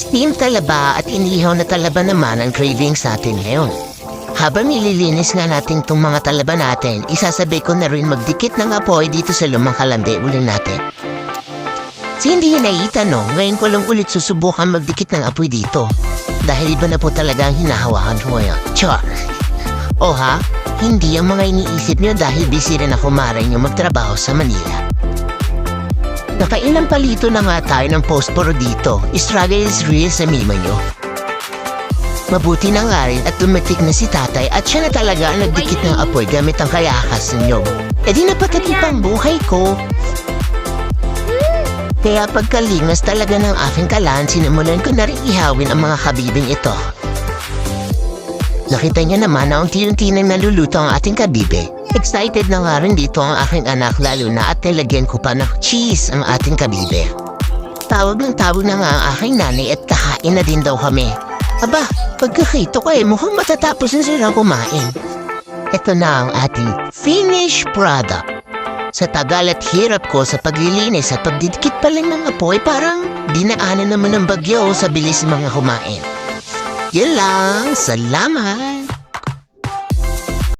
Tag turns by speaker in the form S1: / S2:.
S1: Steam talaba at inihaw na talaba naman ang cravings natin ngayon. Habang nililinis nga natin itong mga talaba natin, isasabay ko na rin magdikit ng apoy dito sa lumang kalande uli natin. Si hindi naitanong, ngayon ko lang ulit susubukan magdikit ng apoy dito. Dahil iba na po talaga ang hinahawakan ko ngayon. Char! O ha? Hindi ang mga iniisip nyo dahil busy rin ako maring yung magtrabaho sa Manila. Nakailang palito na nga tayo ng posporo dito. Struggle is real sa mima nyo. Mabuti na nga rin at tumatik na si tatay at siya na talaga ang nagdikit ng apoy gamit ang kayakas ng nyog. E di napatatip ang buhay ko. Kaya pagkalingas talaga ng aking kalan, sinimulan ko na rin ihawin ang mga kabibing ito. Nakita niya naman na unti-unti nang naluluto ang ating kabibe. Excited na nga rin dito ang aking anak lalo na at nilagyan ko pa ng cheese ang ating kabibe. Tawag na nga ang aking nanay at kakain na din daw kami. Aba, pagkakito ko mukhang matatapos na sila kumain. Ito na ang ating finished product. Sa tagal at hirap ko sa paglilinis at pagdidikit pa lang ng apoy, parang dinaanan naman ng bagyo sa bilis mga kumain. Yan lang, salamat!